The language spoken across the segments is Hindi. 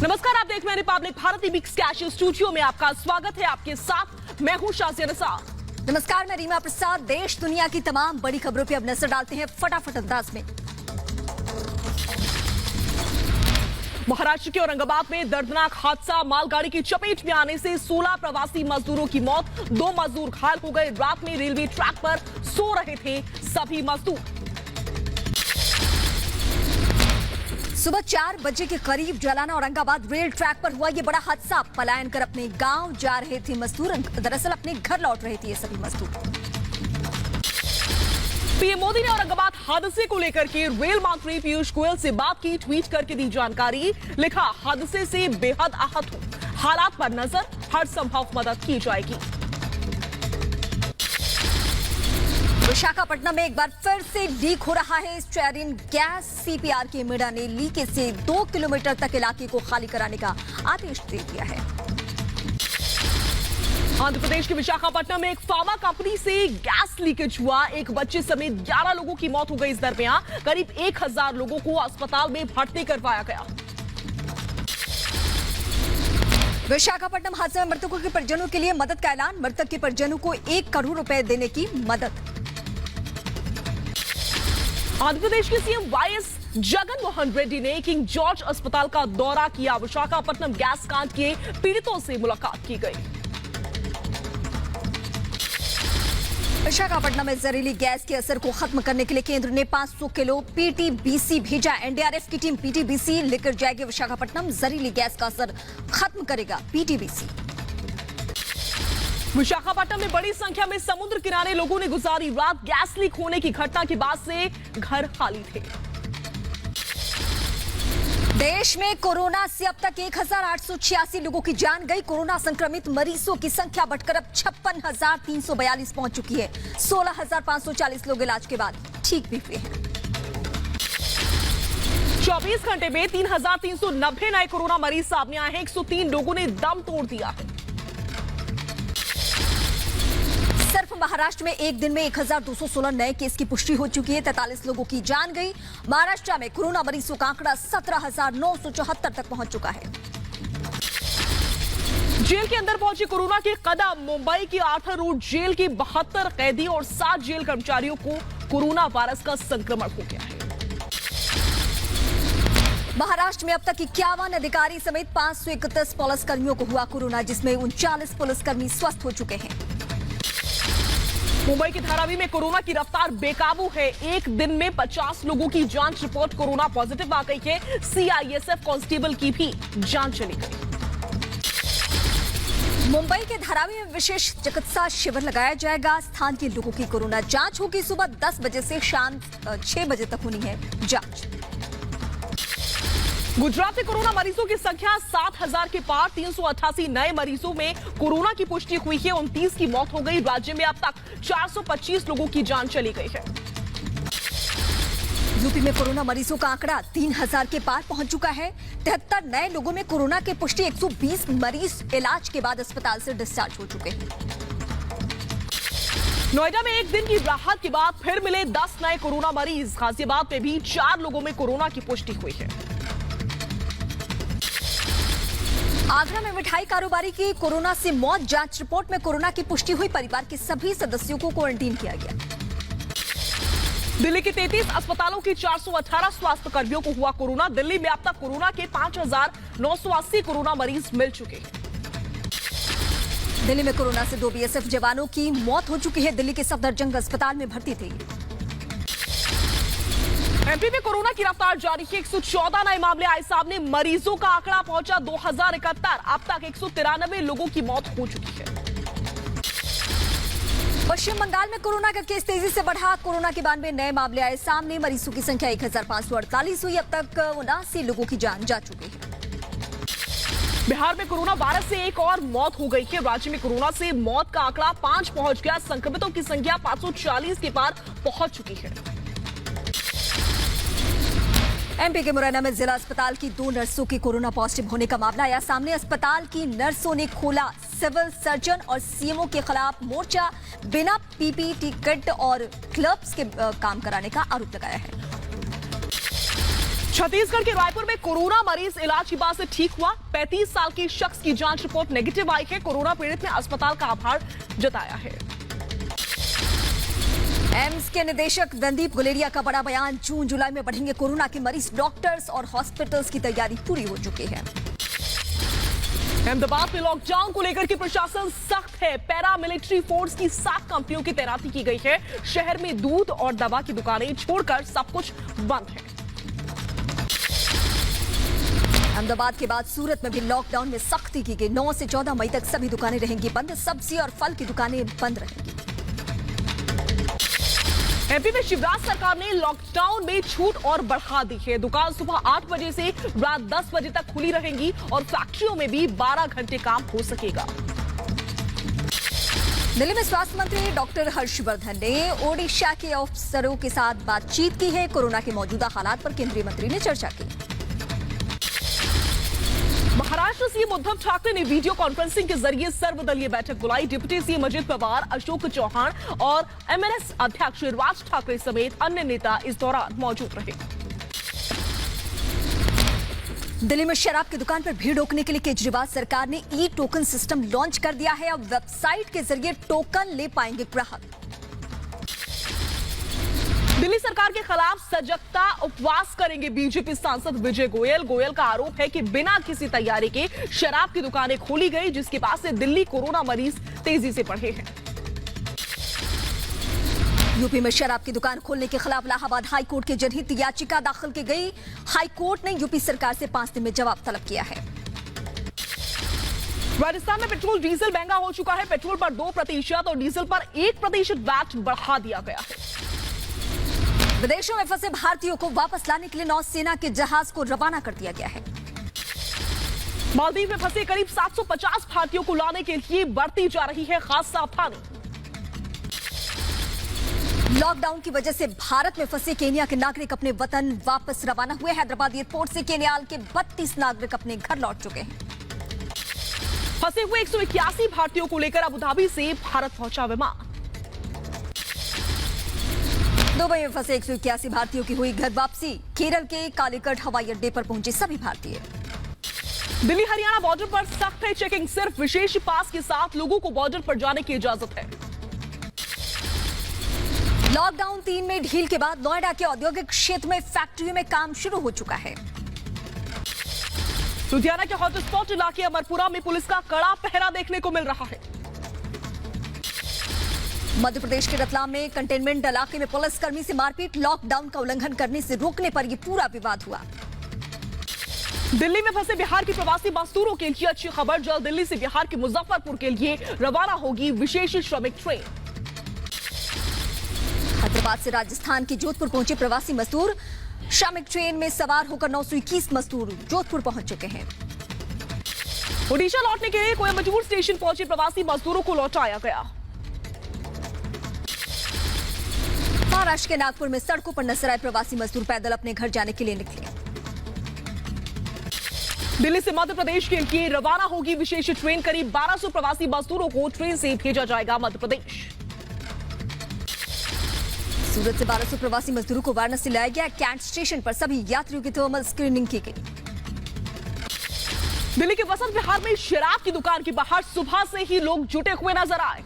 नमस्कार, आप देख रहे हैं Republic Bharat big cash studio में आपका स्वागत है। आपके साथ मैं हूं शाज़िया निसार। नमस्कार, मैं रीमा प्रसाद। देश दुनिया की तमाम बड़ी खबरों पर अब नजर डालते हैं फटाफट अंदाज में। महाराष्ट्र के औरंगाबाद में दर्दनाक हादसा, मालगाड़ी की चपेट में आने से 16 प्रवासी मजदूरों की मौत, 2 मजदूर घायल हो गए। रात में रेलवे ट्रैक पर सो रहे थे सभी मजदूर। सुबह 4 बजे के करीब जलाना औरंगाबाद रेल ट्रैक पर हुआ ये बड़ा हादसा। पलायन कर अपने गांव जा रहे थे मजदूर, दरअसल अपने घर लौट रहे थे ये सभी मजदूर। पीएम मोदी ने औरंगाबाद हादसे को लेकर के रेल मंत्री पीयूष गोयल से बात की, ट्वीट करके दी जानकारी। लिखा, हादसे से बेहद आहत हूं, हालात पर नजर, हर संभव मदद की जाएगी। विशाखापट्टनम में एक बार फिर से लीक हो रहा है स्टीयरिन गैस। सीपीआर के मीडिया ने लीकेज से 2 किलोमीटर तक इलाके को खाली कराने का आदेश दे दिया है। आंध्र प्रदेश के विशाखापट्टनम में एक फार्मा कंपनी से गैस लीकेज हुआ। एक बच्चे समेत 11 लोगों की मौत हो गई। इस दरमियान करीब 1000 लोगों को अस्पताल में भर्ती करवाया गया। विशाखापट्टनम हादसे में मृतकों के परिजनों के लिए मदद का ऐलान। मृतक के परिजनों को 1 करोड़ रुपए देने की मदद। आंध्र प्रदेश के सीएम वाईएस जगन मोहन रेड्डी ने किंग जॉर्ज अस्पताल का दौरा किया। विशाखापट्टनम गैस कांड के पीड़ितों से मुलाकात की गई। विशाखापट्टनम में जहरीली गैस के असर को खत्म करने के लिए केंद्र ने 500 किलो पीटीबीसी भेजा। एनडीआरएफ की टीम पीटीबीसी लेकर जाएगी विशाखापट्टनम। जहरीली गैस का असर खत्म करेगा पीटीबीसी। विशाखापट्टनम में बड़ी संख्या में समुद्र किनारे लोगों ने गुजारी रात। गैस लीक होने की घटना के बाद से घर खाली थे। देश में कोरोना से अब तक 1886 लोगों की जान गई। कोरोना संक्रमित मरीजों की संख्या बढ़कर अब 56,342 पहुंच चुकी है। 16,540 लोग इलाज के बाद ठीक भी हुए हैं। 24 घंटे में 3,390 नए कोरोना मरीज सामने आए हैं। 103 लोगों ने दम तोड़ दिया है। सिर्फ महाराष्ट्र में एक दिन में 1216 नए केस की पुष्टि हो चुकी है। 43 लोगों की जान गई। महाराष्ट्र में कोरोना मरीजों का आंकड़ा 17,974 तक पहुंच चुका है। जेल के अंदर पहुंचे कोरोना के कदम। मुंबई की आर्थर रोड जेल के 72 कैदी और 7 जेल कर्मचारियों को कोरोना वायरस का संक्रमण हो गया है। महाराष्ट्र में अब तक 51 अधिकारी समेत 531 पुलिसकर्मियों को हुआ कोरोना, जिसमें 39 पुलिसकर्मी स्वस्थ हो चुके हैं। मुंबई के धारावी में कोरोना की रफ्तार बेकाबू है। एक दिन में 50 लोगों की जांच रिपोर्ट कोरोना पॉजिटिव आ गई है। सीआईएसएफ कांस्टेबल की भी जान चली गई। मुंबई के धारावी में विशेष चिकित्सा शिविर लगाया जाएगा। स्थानीय लोगों की कोरोना जांच होगी। सुबह 10 बजे से शाम 6 बजे तक होनी है जांच। गुजरात में कोरोना मरीजों की संख्या 7,000 के पार। 388 नए मरीजों में कोरोना की पुष्टि हुई है। 29 की मौत हो गई। राज्य में अब तक 425 लोगों की जान चली गई है। यूपी में कोरोना मरीजों का आंकड़ा 3000 के पार पहुंच चुका है। 73 नए लोगों में कोरोना की पुष्टि। 120 मरीज इलाज के बाद अस्पताल से डिस्चार्ज हो चुके हैं। नोएडा में एक दिन की राहत के बाद फिर मिले 10 नए कोरोना मरीज। गाजियाबाद में भी 4 लोगों में कोरोना की पुष्टि हुई है। आगरा में मिठाई कारोबारी की कोरोना से मौत। जांच रिपोर्ट में कोरोना की पुष्टि हुई। परिवार के सभी सदस्यों को क्वारंटीन किया गया। दिल्ली के 33 अस्पतालों के 418 स्वास्थ्य कर्मियों को हुआ कोरोना। दिल्ली में अब तक कोरोना के 5,980 कोरोना मरीज मिल चुके हैं। दिल्ली में कोरोना से 2 बीएसएफ जवानों की मौत हो चुकी है। दिल्ली के सफदरजंग अस्पताल में भर्ती थे। एमपी में कोरोना की रफ्तार जारी है। 114 नए मामले आए सामने। मरीजों का आंकड़ा पहुंचा 2071। अब तक 193 लोगों की मौत हो चुकी है। पश्चिम बंगाल में कोरोना का केस तेजी से बढ़ा। कोरोना के 92 नए मामले आए सामने। मरीजों की संख्या 1548 हुई। अब तक 79 लोगों की जान जा चुकी है। बिहार में कोरोना वायरस से एक और मौत हो गई है। राज्य में कोरोना से मौत का आंकड़ा 5 पहुंच गया। संक्रमितों की संख्या 540 के पार पहुंच चुकी है। एमपी के मुरैना में जिला अस्पताल की 2 नर्सों की कोरोना पॉजिटिव होने का मामला आया सामने। अस्पताल की नर्सों ने खोला सिविल सर्जन और सीएमओ के खिलाफ मोर्चा। बिना पीपीटी किट और ग्लव्स के काम कराने का आरोप लगाया है। छत्तीसगढ़ के रायपुर में कोरोना मरीज इलाज के बाद से ठीक हुआ। 35 साल के शख्स की जांच रिपोर्ट नेगेटिव आई है। कोरोना पीड़ित ने अस्पताल का आभार जताया है। एम्स के निदेशक रणदीप गुलेरिया का बड़ा बयान, जून जुलाई में बढ़ेंगे कोरोना के मरीज। डॉक्टर्स और हॉस्पिटल्स की तैयारी पूरी हो चुकी है। अहमदाबाद में लॉकडाउन को लेकर के प्रशासन सख्त है। पैरामिलिट्री फोर्स की 7 कंपनियों की तैनाती की गई है। शहर में दूध और दवा की दुकानें छोड़कर सब कुछ बंद है। अहमदाबाद के बाद सूरत में भी लॉकडाउन में सख्ती की गई। 9 से 14 मई तक सभी दुकानें रहेंगी बंद। सब्जी और फल की दुकानें बंद रहेंगी। एमपी में शिवराज सरकार ने लॉकडाउन में छूट और बढ़ा दी है। दुकान सुबह 8 बजे से रात 10 बजे तक खुली रहेंगी और फैक्ट्रियों में भी 12 घंटे काम हो सकेगा। दिल्ली में स्वास्थ्य मंत्री डॉक्टर हर्षवर्धन ने ओडिशा के अफसरों के साथ बातचीत की है। कोरोना के मौजूदा हालात पर केंद्रीय मंत्री ने चर्चा की। महाराष्ट्र सीएम उद्धव ठाकरे ने वीडियो कॉन्फ्रेंसिंग के जरिए सर्वदलीय बैठक बुलाई। डिप्टी सीएम अजित पवार, अशोक चौहान और एमएनएस अध्यक्ष राज ठाकरे समेत अन्य नेता इस दौरान मौजूद रहे। दिल्ली में शराब की दुकान पर भीड़ रोकने के लिए केजरीवाल सरकार ने ई टोकन सिस्टम लॉन्च कर दिया है। अब वेबसाइट के जरिए टोकन ले पाएंगे ग्राहक। दिल्ली सरकार के खिलाफ सजगता उपवास करेंगे बीजेपी सांसद विजय गोयल। गोयल का आरोप है कि बिना किसी तैयारी के शराब की दुकानें खोली गई, जिसके बाद से दिल्ली कोरोना मरीज तेजी से बढ़े हैं। यूपी में शराब की दुकान खोलने के खिलाफ इलाहाबाद हाई कोर्ट के जनहित याचिका दाखिल की गई। हाई कोर्ट ने यूपी सरकार से 5 दिन में जवाब तलब किया है। राजस्थान में पेट्रोल डीजल महंगा हो चुका है। पेट्रोल पर 2% और डीजल पर 1% वैट बढ़ा दिया गया है। विदेशों में फंसे भारतीयों को वापस लाने के लिए नौसेना के जहाज को रवाना कर दिया गया है। मालदीव में फंसे करीब 750 भारतीयों को लाने के लिए बरती जा रही है खास सावधानी। लॉकडाउन की वजह से भारत में फंसे केन्या के नागरिक अपने वतन वापस रवाना हुए। हैदराबाद एयरपोर्ट से केन्याल के 32 नागरिक अपने घर लौट चुके हैं। फंसे हुए 181 भारतीयों को लेकर अबुधाबी से भारत पहुंचा विमान। दुबई में फंसे 181 भारतीयों की हुई घर वापसी। केरल के कालीकट हवाई अड्डे पर पहुंचे सभी भारतीय। दिल्ली हरियाणा बॉर्डर पर सख्त है चेकिंग। सिर्फ विशेष पास के साथ लोगों को बॉर्डर पर जाने की इजाजत है। लॉकडाउन 3 में ढील के बाद नोएडा के औद्योगिक क्षेत्र में फैक्ट्रियों में काम शुरू हो चुका है। लुधियाना के हॉटस्पॉट इलाके अमरपुरा में पुलिस का कड़ा पहरा देखने को मिल रहा है। मध्य प्रदेश के रतलाम में कंटेनमेंट इलाके में पुलिसकर्मी से मारपीट। लॉकडाउन का उल्लंघन करने से रोकने पर यह पूरा विवाद हुआ। दिल्ली में फंसे बिहार के प्रवासी मजदूरों के लिए अच्छी खबर। जल्द दिल्ली से बिहार के मुजफ्फरपुर के लिए रवाना होगी विशेष श्रमिक ट्रेन। हैदराबाद से राजस्थान के जोधपुर पहुंचे प्रवासी मजदूर। श्रमिक ट्रेन में सवार होकर 921 मजदूर जोधपुर पहुंच चुके हैं। ओडिशा लौटने के लिए कोयम्बटूर स्टेशन पहुंचे प्रवासी मजदूरों को लौटाया गया। महाराष्ट्र के नागपुर में सड़कों पर नजर आए प्रवासी मजदूर पैदल अपने घर जाने के लिए निकले। दिल्ली से मध्य प्रदेश के लिए रवाना होगी विशेष ट्रेन। करीब 1200 प्रवासी मजदूरों को ट्रेन से भेजा जाएगा मध्य प्रदेश। सूरत से 1200 प्रवासी मजदूरों को वाराणसी लाया गया। कैंट स्टेशन पर सभी यात्रियों की थर्मल स्क्रीनिंग की गई। दिल्ली के वसंत विहार में शराब की दुकान के बाहर सुबह से ही लोग जुटे हुए नजर आए।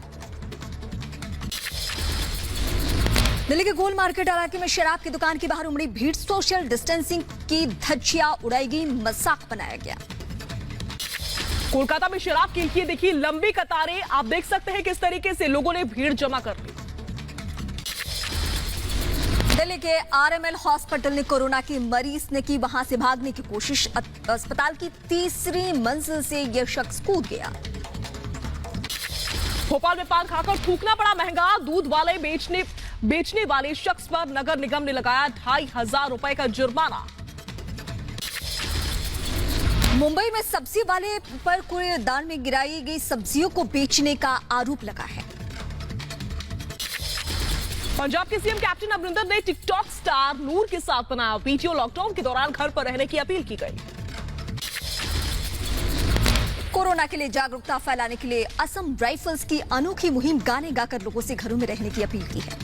दिल्ली के गोल मार्केट इलाके में शराब की दुकान के बाहर उमड़ी भीड़। सोशल डिस्टेंसिंग की धज्जियां उड़ाई गई, मजाक बनाया गया। कोलकाता में शराब के लिए देखिए लंबी कतारें। आप देख सकते हैं किस तरीके से लोगों ने भीड़ जमा कर ली। दिल्ली के आरएमएल हॉस्पिटल ने कोरोना की मरीज ने की वहां से भागने की कोशिश। अस्पताल की 3री मंजिल से यह शख्स कूद गया। भोपाल में पान खाकर थूकना पड़ा महंगा। दूध वाले बेचने वाले शख्स पर नगर निगम ने लगाया 2500 रुपए का जुर्माना। मुंबई में सब्जी वाले पर कूड़ेदान में गिराई गई सब्जियों को बेचने का आरोप लगा है। पंजाब के सीएम कैप्टन अमरिंदर ने टिकटॉक स्टार नूर के साथ बनाया वीडियो। लॉकडाउन के दौरान घर पर रहने की अपील की गई। कोरोना के लिए जागरूकता फैलाने के लिए असम राइफल्स की अनोखी मुहिम गाने गाकर लोगों से घरों में रहने की अपील की है।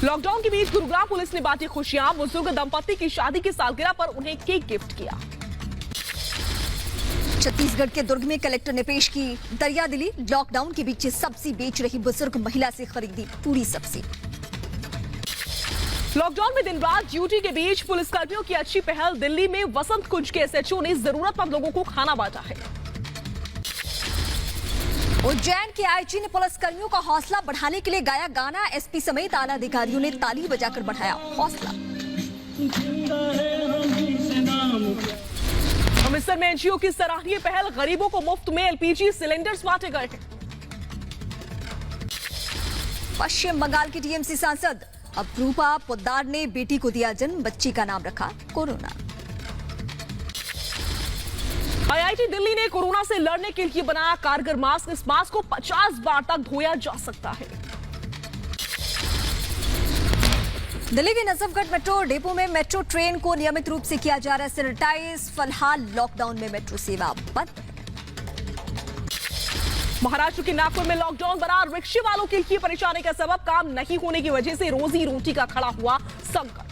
लॉकडाउन के बीच गुरुग्राम पुलिस ने बांटी खुशियां। बुजुर्ग दंपति की शादी की सालगिरह पर उन्हें केक गिफ्ट किया। छत्तीसगढ़ के दुर्ग में कलेक्टर ने पेश की दरियादिली। लॉकडाउन के बीच सब्जी बेच रही बुजुर्ग महिला से खरीदी पूरी सब्जी। लॉकडाउन में दिन रात ड्यूटी के बीच पुलिसकर्मियों की अच्छी पहल। दिल्ली में वसंत कुंज के एसएचओ ने जरूरतमंद लोगों को खाना बांटा है। उज्जैन के आईजी ने पुलिसकर्मियों का हौसला बढ़ाने के लिए गाया गाना। एसपी समेत आला अधिकारियों ने ताली बजाकर बढ़ाया हौसला। अमृतसर में एनजीओ की सराहनीय पहल। गरीबों को मुफ्त में एलपीजी सिलेंडर्स बांटे गए हैं। पश्चिम बंगाल की टीएमसी सांसद अप्रूपा पोद्दार ने बेटी को दिया जन्म। बच्ची का नाम रखा कोरोना। आईआईटी दिल्ली ने कोरोना से लड़ने के लिए बनाया कारगर मास्क। इस मास्क को 50 बार तक धोया जा सकता है। दिल्ली के नजफगढ़ मेट्रो डिपो में मेट्रो ट्रेन को नियमित रूप से किया जा रहा है सैनिटाइज। फिलहाल लॉकडाउन में मेट्रो सेवा बंद है। महाराष्ट्र के नागपुर में लॉकडाउन बना रिक्शे वालों के लिए परेशानी का सबब। काम नहीं होने की वजह से रोजी रोटी का खड़ा हुआ संकट।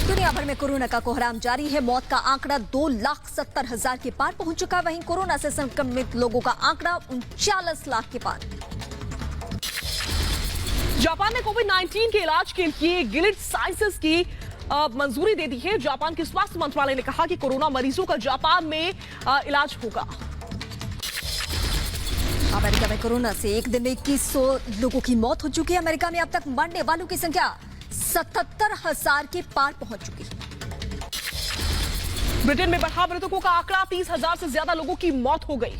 दुनिया भर में कोरोना का कोहराम जारी है। मौत का आंकड़ा 2,70,000 के पार पहुंच चुका है। वहीं कोरोना से संक्रमित लोगों का आंकड़ा 39 लाख के पार। जापान ने कोविड-19 के इलाज के लिए गिलिड साइंसेस की मंजूरी दे दी है। जापान के स्वास्थ्य मंत्रालय ने कहा कि कोरोना मरीजों का जापान में इलाज होगा। अमेरिका में कोरोना से एक दिन में 2100 लोगों की मौत हो चुकी है। अमेरिका में अब तक मरने वालों की संख्या 77,000 के पार पहुंच चुकी है। ब्रिटेन में बढ़ा मृतकों का आंकड़ा। 30,000 से ज्यादा लोगों की मौत हो गई।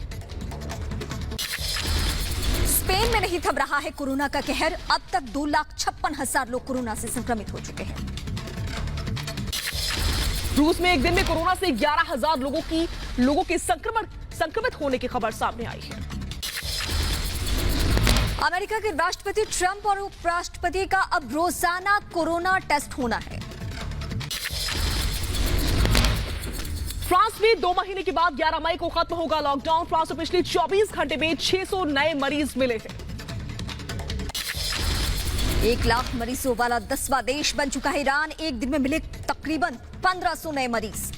स्पेन में नहीं थम रहा है कोरोना का कहर। अब तक 2,56,000 लोग कोरोना से संक्रमित हो चुके हैं। रूस में एक दिन में कोरोना से 11,000 लोगों के संक्रमित होने की खबर सामने आई है। अमेरिका के राष्ट्रपति ट्रंप और उपराष्ट्रपति का अब रोजाना कोरोना टेस्ट होना है। फ्रांस में 2 महीने के बाद 11 मई को खत्म होगा लॉकडाउन। फ्रांस में पिछले 24 घंटे में 600 नए मरीज मिले हैं। 1 लाख मरीजों वाला 10वां देश बन चुका है ईरान। एक दिन में मिले तकरीबन 1500 नए मरीज।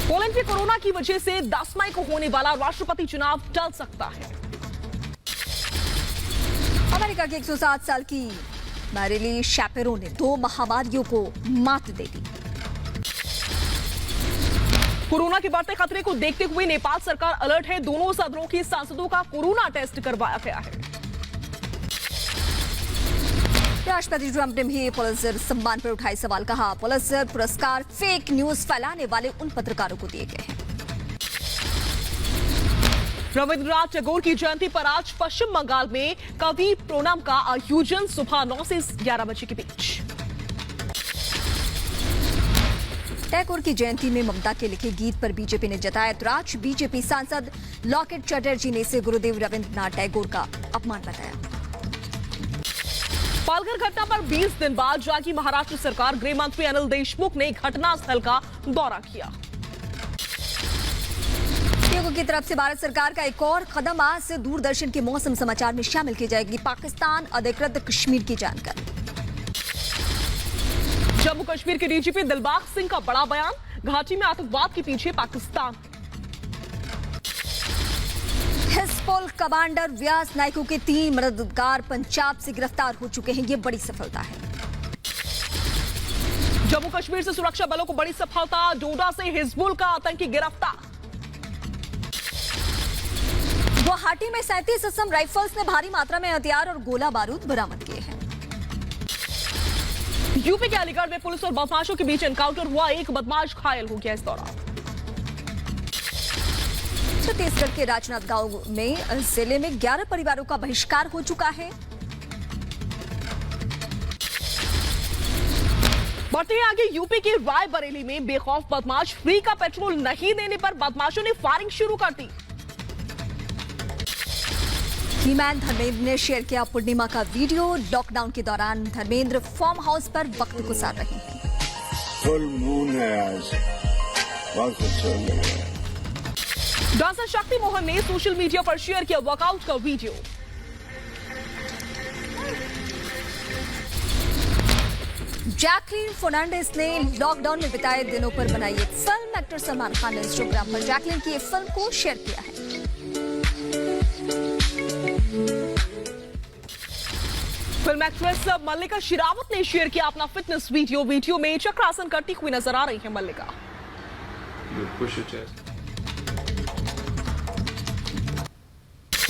पोलैंड में कोरोना की वजह से 10 मई को होने वाला राष्ट्रपति चुनाव टल सकता है। अमेरिका की 107 साल की मैरिली शैपेरो ने 2 महामारियों को मात दे दी। कोरोना के बढ़ते खतरे को देखते हुए नेपाल सरकार अलर्ट है। दोनों सदनों के सांसदों का कोरोना टेस्ट करवाया गया है। राष्ट्रपति ट्रंप ने भी पुलित्जर सम्मान पर उठाए सवाल। कहा पुलित्जर पुरस्कार फेक न्यूज फैलाने वाले उन पत्रकारों को दिए गए हैं। रविंद्रनाथ टैगोर की जयंती पर आज पश्चिम बंगाल में कवि प्रोनम का आयोजन सुबह 9 से 11 बजे के बीच। टैगोर की जयंती में ममता के लिखे गीत पर बीजेपी ने जताया ऐतराज। बीजेपी सांसद लॉकेट चटर्जी ने इसे गुरुदेव रविंद्रनाथ टैगोर का अपमान बताया। पालघर घटना पर 20 दिन बाद जागी महाराष्ट्र सरकार। गृह मंत्री अनिल देशमुख ने घटनास्थल का दौरा किया। पीएम की तरफ से भारत सरकार का एक और कदम। आज से दूरदर्शन के मौसम समाचार में शामिल की जाएगी पाकिस्तान अधिकृत कश्मीर की जानकारी। जम्मू कश्मीर के डीजीपी दिलबाग सिंह का बड़ा बयान। घाटी में आतंकवाद के पीछे पाकिस्तान। हिजबुल कमांडर व्यास नाइको के 3 मददगार पंजाब से गिरफ्तार हो चुके हैं। ये बड़ी सफलता है। जम्मू कश्मीर से सुरक्षा बलों को बड़ी सफलता। डोडा से हिजबुल का आतंकी गिरफ्तार। गुवाहाटी में 37 असम राइफल्स ने भारी मात्रा में हथियार और गोला बारूद बरामद किए हैं। यूपी के अलीगढ़ में पुलिस और बदमाशों के बीच एनकाउंटर हुआ। एक बदमाश घायल हो गया इस दौरान। छत्तीसगढ़ के राजनांद गांव में जिले में 11 परिवारों का बहिष्कार हो चुका है। बढ़ते हैं आगे। यूपी के रायबरेली में बेखौफ बदमाश। फ्री का पेट्रोल नहीं देने पर बदमाशों ने फायरिंग शुरू कर दी। हीमैन धर्मेंद्र ने शेयर किया पूर्णिमा का वीडियो। लॉकडाउन के दौरान धर्मेंद्र फार्म हाउस पर वक्त गुजार रहे हैं। फुल मून है आज, बहुत अच्छा लग रहा है। डांसर शक्ति मोहन ने सोशल मीडिया पर शेयर किया वर्कआउट का वीडियो। जैकलीन फर्नांडिस ने लॉकडाउन में बिताए दिनों पर बनाई एक फिल्म। एक्टर सलमान खान ने इंस्टाग्राम पर जैकलीन की फिल्म को शेयर किया है। फिल्म एक्ट्रेस मल्लिका शेरावत ने शेयर किया अपना फिटनेस वीडियो में चक्रासन करती हुई नजर आ रही है मल्लिका। You push your chest.